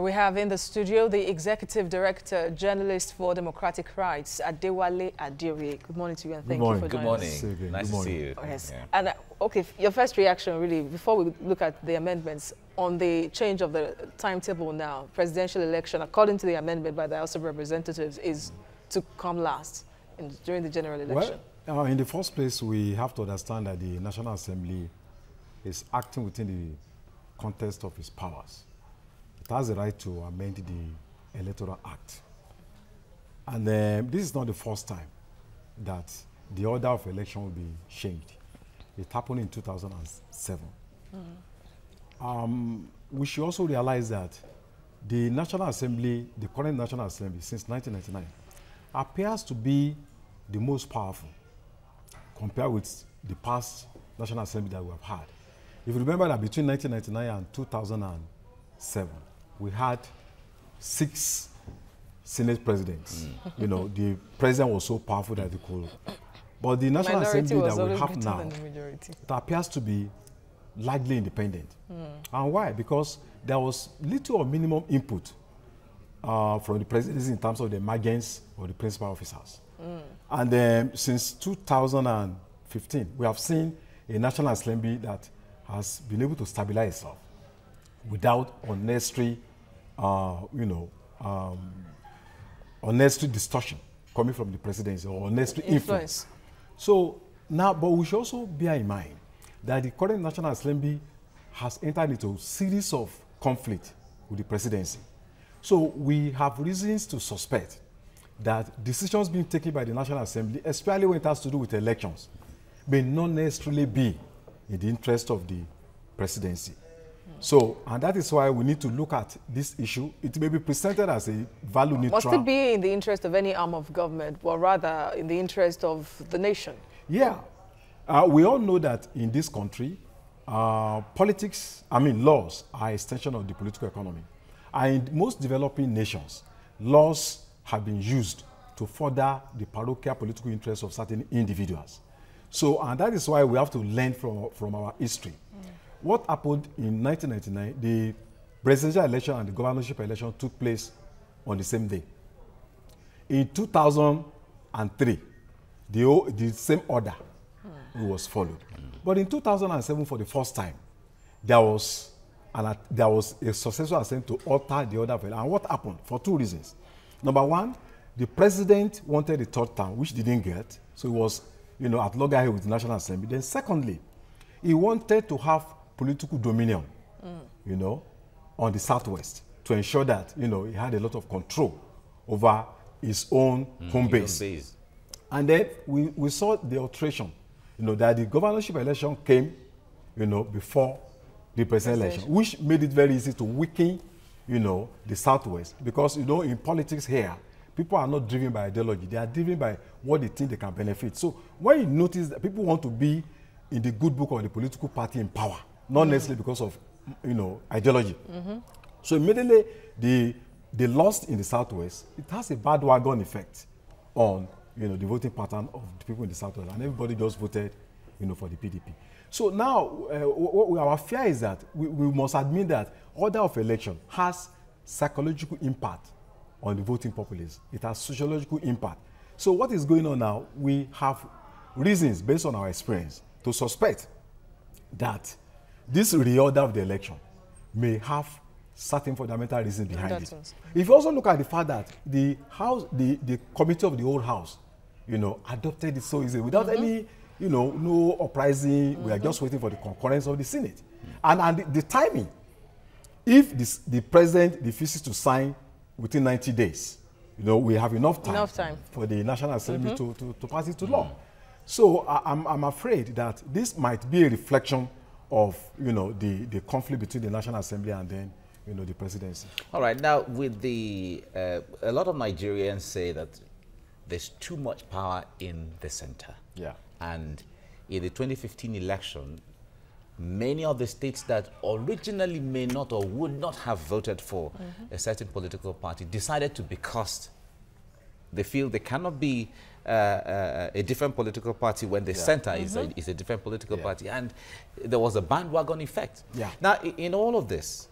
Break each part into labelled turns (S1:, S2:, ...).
S1: We have in the studio the Executive Director, Journalist for Democratic Rights, Adewale Adere. Good morning to you and thank you for joining us.
S2: Good morning. Nice to see you.
S1: Oh, yes.
S2: Yeah.
S1: And okay, your first reaction really, before we look at the amendments, on the change of the timetable now, presidential election, according to the amendment by the House of Representatives, is to come last during the general election.
S3: Well, in the first place, we have to understand that the National Assembly is acting within the context of its powers. It has the right to amend the Electoral Act. And this is not the first time that the order of election will be changed. It happened in 2007. We should also realize that the National Assembly, the current National Assembly since 1999, appears to be the most powerful compared with the past National Assembly that we have had. If you remember that between 1999 and 2007, we had 6 Senate presidents. You know, the president was so powerful that he could. But the National Assembly that we have now, it appears to be largely independent. And why? Because there was little or minimum input from the presidency in terms of the emergence of the principal officers. And since 2015, we have seen a National Assembly that has been able to stabilize itself without unnecessary, unnecessary distortion coming from the presidency or unnecessary influence. So now, but we should also bear in mind that the current National Assembly has entered into a series of conflict with the presidency. So we have reasons to suspect that decisions being taken by the National Assembly, especially when it has to do with elections, may not necessarily be in the interest of the presidency. So, and that is why we need to look at this issue. It may be presented as a value neutral.
S1: Must it be in the interest of any arm of government, or rather in the interest of the nation?
S3: Yeah. We all know that in this country, laws are an extension of the political economy. And in most developing nations, laws have been used to further the parochial political interests of certain individuals. So, and that is why we have to learn from our history. What happened in 1999, the presidential election and the governorship election took place on the same day. In 2003, the same order was followed. But in 2007, for the first time, there was a successful attempt to alter the order of election. And what happened? For 2 reasons. Number one, the president wanted a 3rd term, which he didn't get. So he was, at loggerhead with the National Assembly. Then secondly, he wanted to have political dominion, on the Southwest to ensure that, he had a lot of control over his own home base. And then we saw the alteration, that the governorship election came, before the presidential election, which made it very easy to weaken, the Southwest. Because, in politics here, people are not driven by ideology. They are driven by what they think they can benefit. So when you notice that people want to be in the good book of the political party in power, not necessarily because of, ideology. So immediately they lost in the Southwest. It has a bad wagon effect on, the voting pattern of the people in the Southwest, and everybody just voted, for the PDP. So now, our fear is that we must admit that order of election has psychological impact on the voting populace. It has sociological impact. So what is going on now? We have reasons based on our experience to suspect that this reorder of the election may have certain fundamental reasons behind it. If you also look at the fact that the committee of the whole house, adopted it so easily without any, no uprising. We are just waiting for the concurrence of the Senate. And the timing, if the president refuses to sign within 90 days, we have enough time for the National Assembly to pass it to law. So I'm afraid that this might be a reflection of, the conflict between the National Assembly and then, the presidency. All
S2: right. Now, with a lot of Nigerians say that there's too much power in the center.
S3: Yeah.
S2: And in the 2015 election, many of the states that originally may not or would not have voted for a certain political party decided to, because they feel they cannot be a different political party when the center is a different political party. And there was a bandwagon effect. Now, in all of this,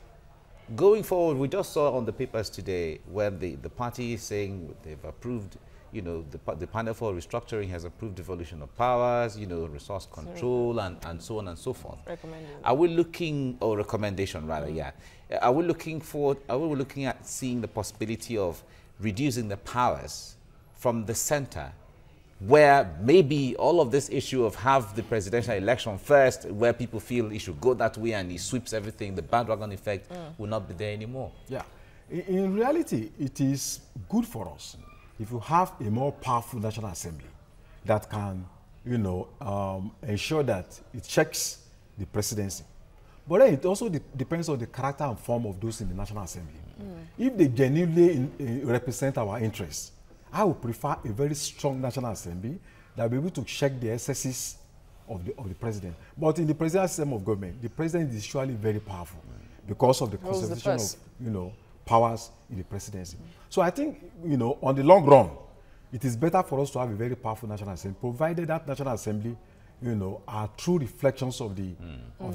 S2: Going forward, we just saw on the papers today where the party is saying they've approved, you know, the panel for restructuring has approved devolution of powers, you know, resource control and so on and so forth. Are we looking, or recommendation rather, yeah. Are we looking at seeing the possibility of reducing the powers from the center, where maybe all of this issue of have the presidential election first, where people feel it should go that way and it sweeps everything, the bandwagon effect will not be there anymore? Yeah.
S3: In reality, it is good for us if you have a more powerful National Assembly that can, you know, ensure that it checks the presidency. But then it also depends on the character and form of those in the National Assembly. If they genuinely represent our interests, I would prefer a very strong National Assembly that will be able to check the excesses of the president. But in the presidential system of government, the president is usually very powerful because of the concentration of, you know, powers in the presidency. So I think, you know, on the long run, it is better for us to have a very powerful National Assembly, provided that National Assembly, you know, are true reflections of the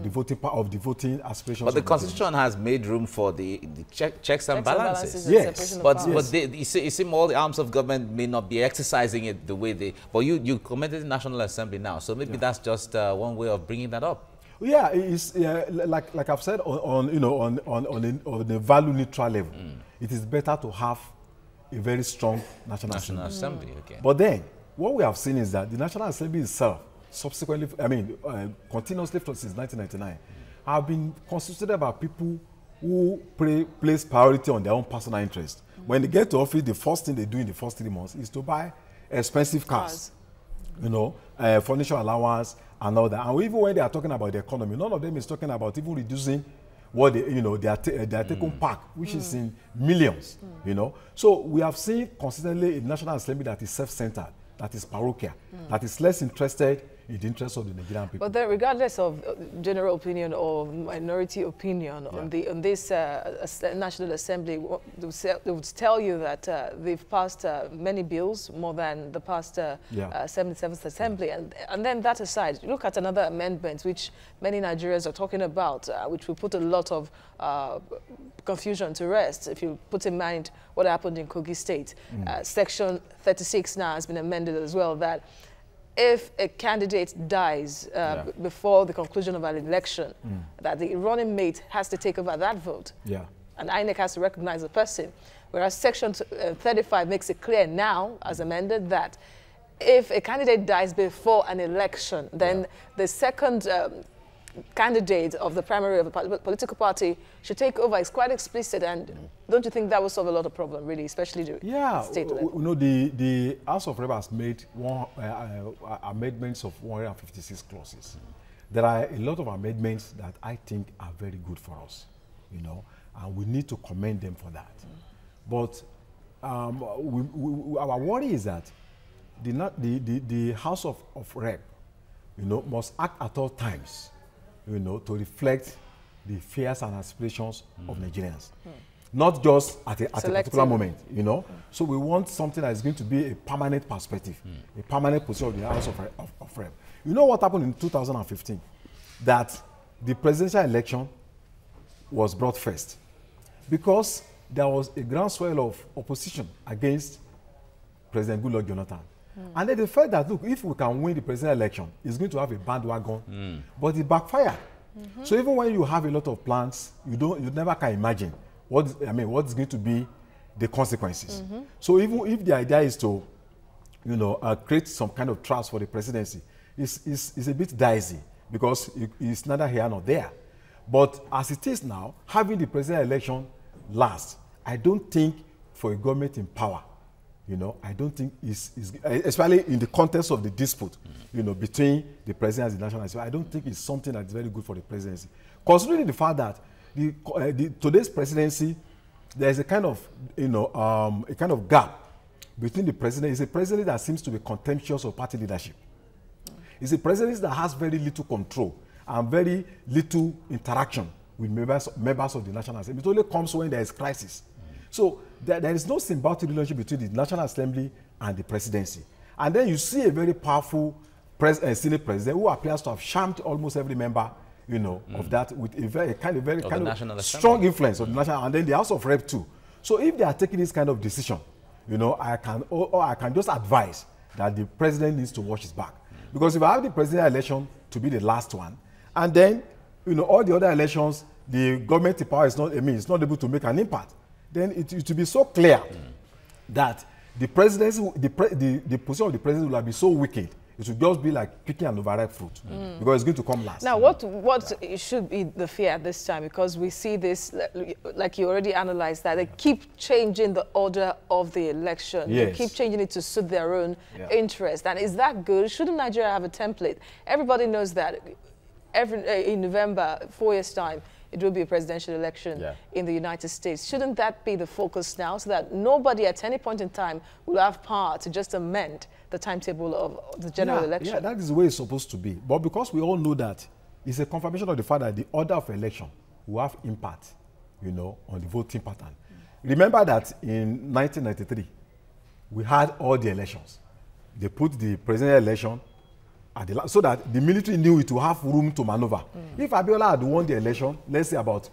S3: voting aspirations.
S2: But the Constitution has made room for the checks and balances.
S3: Yes,
S2: but you see, all the arms of government may not be exercising it the way they. But you commented the National Assembly now, so maybe that's just one way of bringing that up.
S3: Yeah, it's like I've said on the value neutral level, it is better to have a very strong National Assembly.
S2: Okay.
S3: But then what we have seen is that the National Assembly itself, subsequently, continuously since 1999, have been constituted by people who place priority on their own personal interest. When they get to office, the first thing they do in the first 3 months is to buy expensive cars, you know, furniture allowance and all that. And even when they are talking about the economy, none of them is talking about even reducing what they, you know, their take-home pack, which is in millions, you know. So we have seen consistently a National Assembly that is self-centered, that is parochial, that is less interested in the interests of the Nigerian people.
S1: But then, regardless of general opinion or minority opinion on this National Assembly, they would tell you that they've passed many bills, more than the past 77th Assembly. And then that aside, look at another amendment which many Nigerians are talking about, which will put a lot of confusion to rest. If you put in mind what happened in Kogi State, Section 36 now has been amended as well, that if a candidate dies before the conclusion of an election, that the running mate has to take over that vote. And INEC has to recognize the person. Whereas Section 35 makes it clear now, as amended, that if a candidate dies before an election, then the second candidate of the primary of a political party should take over. It's quite explicit, and don't you think that will solve a lot of problem, really, especially the state level?
S3: You know, the House of Reps has made amendments of 156 clauses. There are a lot of amendments that I think are very good for us, you know, and we need to commend them for that. But our worry is that the House of Reps, you know, must act at all times, you know, to reflect the fears and aspirations of Nigerians. Not just at a particular moment, you know. So we want something that is going to be a permanent perspective, a permanent position of the House of Reps. You know what happened in 2015? That the presidential election was brought first because there was a groundswell of opposition against President Goodluck Jonathan. And then they felt that, look, if we can win the presidential election, it's going to have a bandwagon. But it backfired. So even when you have a lot of plans, you never can imagine what's going to be the consequences. So even if the idea is to, you know, create some kind of trust for the presidency, it's a bit dicey because it's neither here nor there. But as it is now, having the presidential election last, I don't think for a government in power, you know, I don't think especially in the context of the dispute, you know, between the president and the national assembly, I don't think it's something that's very good for the presidency. Considering the fact that today's presidency, there's a kind of, you know, a kind of gap between the president. It's a president that seems to be contemptuous of party leadership. It's a president that has very little control and very little interaction with members of the national assembly. It only comes when there is crisis. So there is no symbiotic relationship between the National Assembly and the presidency. And then you see a very powerful Senate president who appears to have shamed almost every member of that with a very kind of strong influence of the national, and then the House of Rep too. So if they are taking this kind of decision, I can just advise that the president needs to watch his back. Because if I have the presidential election to be the last one, and then, all the other elections, the government in power is not, it's not able to make an impact, then it will be so clear that the presidency, the position of the president will be so wicked. It should just be like picking an overripe fruit because it's going to come last.
S1: Now, what should be the fear at this time? Because we see this, like you already analyzed that, they keep changing the order of the election.
S3: Yes.
S1: They keep changing it to suit their own interest. And is that good? Shouldn't Nigeria have a template? Everybody knows that in November, 4 years' time, it will be a presidential election in the United States. Shouldn't that be the focus now, so that nobody at any point in time will have power to just amend the timetable of the general election?
S3: Yeah, that is the way it's supposed to be. But because we all know that it's a confirmation of the fact that the order of election will have impact, on the voting pattern. Remember that in 1993, we had all the elections. They put the presidential election so that the military knew it to have room to maneuver. If Abiola had won the election, let's say about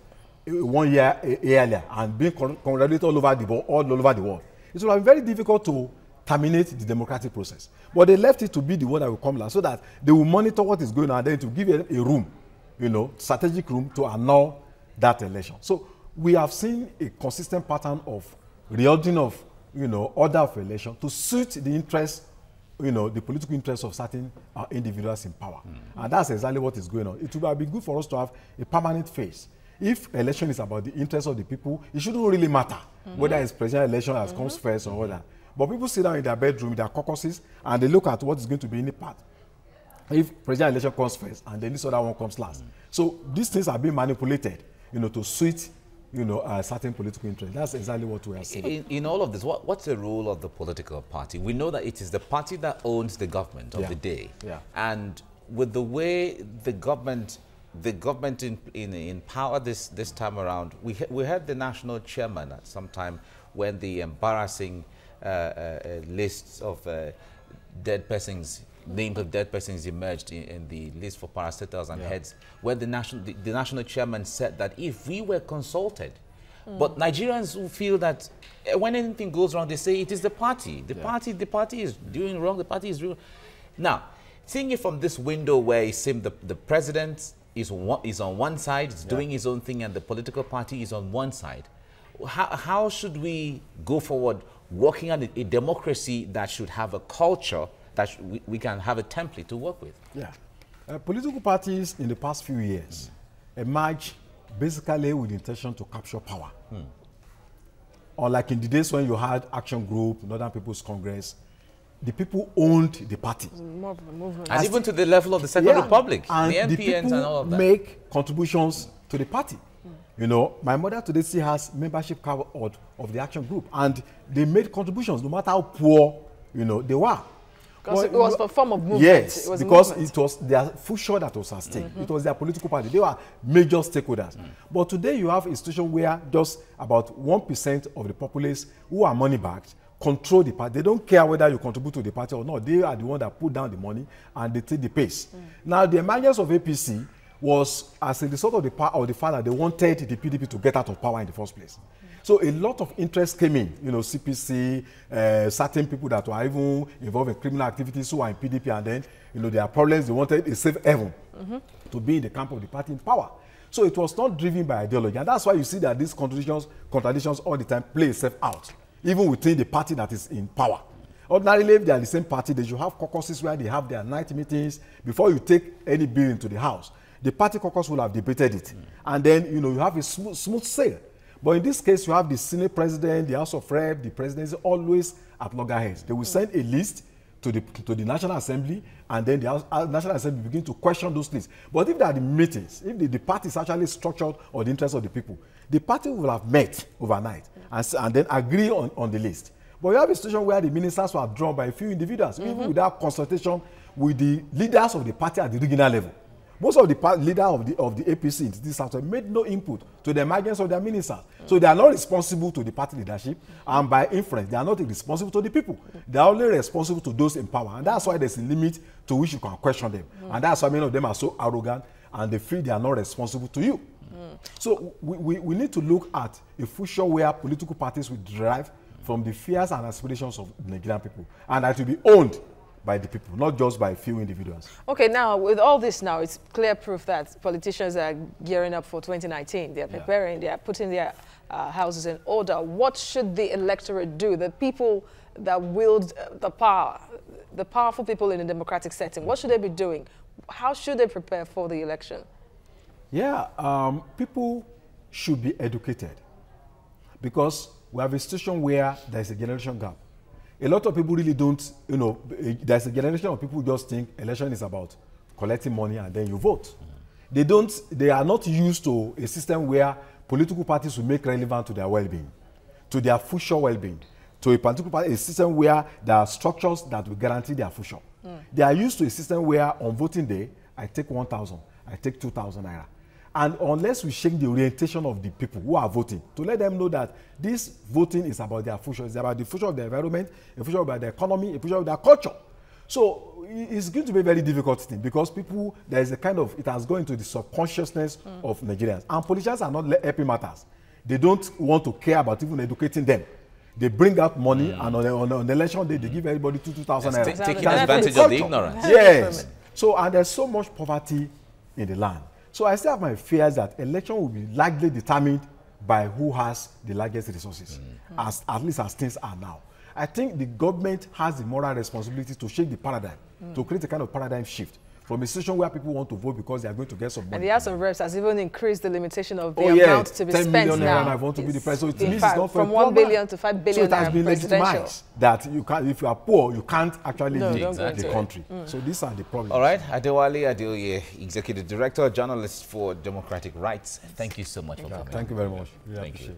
S3: 1 year earlier, and being congratulated all over the world, it would have been very difficult to terminate the democratic process. But they left it to be the one that will come last, so that they will monitor what is going on, and then to give it a room, strategic room to annul that election. So we have seen a consistent pattern of reordering of, order of election to suit the interests, the political interests of certain individuals in power. And that's exactly what is going on. It would have been good for us to have a permanent face. If election is about the interests of the people, it shouldn't really matter whether it's presidential election that comes first or whether. But people sit down in their bedroom, in their caucuses, and they look at what is going to be in the path. If presidential election comes first, and then this other one comes last. So these things are being manipulated, to suit, certain political interest. That's exactly what we are seeing.
S2: In all of this, what's the role of the political party? We know that it is the party that owns the government of the day. And with the way the government in power this time around, we had the national chairman at some time when the embarrassing lists of dead persons, names of dead persons emerged in the list for parastatals and heads, where the national chairman said that if we were consulted, but Nigerians who feel that when anything goes wrong, they say it is the party. The party is doing wrong, the party is doing. Now, seeing it from this window where it seems the president is on one side, is doing his own thing, and the political party is on one side, how should we go forward working on a democracy that should have a culture that we can have a template to work with?
S3: Political parties in the past few years emerged basically with the intention to capture power. Unlike in the days when you had Action Group, Northern People's Congress, the people owned the party.
S1: More of a movement.
S2: And even to the level of the Second Republic,
S3: and
S2: the NPNs and all of that.
S3: Make contributions to the party. My mother today still has membership card of the Action Group, and they made contributions no matter how poor, they were.
S1: Because it was a form of movement.
S3: Yes,
S1: it was
S3: because
S1: movement.
S3: it was their future that was at stake. It was their political party. They were major stakeholders. But today you have a situation where just about 1% of the populace who are money-backed control the party. They don't care whether you contribute to the party or not. They are the ones that put down the money and they take the pace. Now, the emergence of APC was as a result of the fact that they wanted the PDP to get out of power in the first place. So a lot of interest came in, CPC, certain people that were even involved in criminal activities who are in PDP, and then, there are problems. They wanted a safe haven to be in the camp of the party in power. So it was not driven by ideology. And that's why you see that these contradictions all the time play itself out, even within the party that is in power. Ordinarily, if they are the same party, they should have caucuses where they have their night meetings before you take any bill into the House. The party caucus will have debated it. And then, you have a smooth sail. But in this case, you have the Senate President, the House of Rep, the presidency always at loggerheads. They will send a list to the National Assembly, and then the National Assembly begin to question those lists. But if there are the meetings, if the party is actually structured on the interest of the people, the party will have met overnight and then agree on the list. But you have a situation where the ministers were drawn by a few individuals, even without consultation with the leaders of the party at the regional level. Most of the leaders of the APC in this sector made no input to the emergence of their ministers. So they are not responsible to the party leadership, and by inference, they are not responsible to the people. They are only responsible to those in power, and that's why there's a limit to which you can question them. And that's why many of them are so arrogant and they feel they are not responsible to you. So we need to look at a future where political parties will derive from the fears and aspirations of the Nigerian people, and that will be owned by the people, not just by a few individuals.
S1: Okay, now with all this now, it's clear proof that politicians are gearing up for 2019. They're preparing, they are putting their houses in order. What should the electorate do? The people that wield the power, the powerful people in a democratic setting, what should they be doing? How should they prepare for the election?
S3: Yeah, people should be educated, because we have a situation where there's a generation gap. A lot of people really don't, you know, there's a generation of people who just think election is about collecting money and then you vote. They are not used to a system where political parties will make relevant to their well-being, to their future well-being, to a political party, a system where there are structures that will guarantee their future. They are used to a system where on voting day, I take 1,000, I take 2,000 naira. And unless we change the orientation of the people who are voting, to let them know that this voting is about their future, it's about the future of the environment, a future about the economy, a future of their culture. So it's going to be a very difficult thing, because people, there is a kind of, it has gone into the subconsciousness of Nigerians. And politicians are not helping matters. They don't want to care about even educating them. They bring out money, and on election day, they give everybody 2,000 naira.
S2: Taking advantage of the ignorance.
S3: Yes. So, and there's so much poverty in the land. So I still have my fears that election will be largely determined by who has the largest resources, at least as things are now. I think the government has the moral responsibility to shake the paradigm, to create a kind of paradigm shift from a situation where people want to vote because they are going to get some money.
S1: And the House of Reps has even increased the limitation of the amount to be
S3: 10
S1: spent
S3: million
S1: now.
S3: And I want to be the president. So it means
S1: fact,
S3: it's not for
S1: from 1 billion to 5 billion.
S3: So it has been legitimized that you can't, if you are poor, you can't actually lead
S2: exactly.
S3: the country. So these are the problems.
S2: All right, Adewale Adeoye, Executive Director, Journalist for Democratic Rights. Thank you so much for coming.
S3: Thank you very much.
S2: Thank you.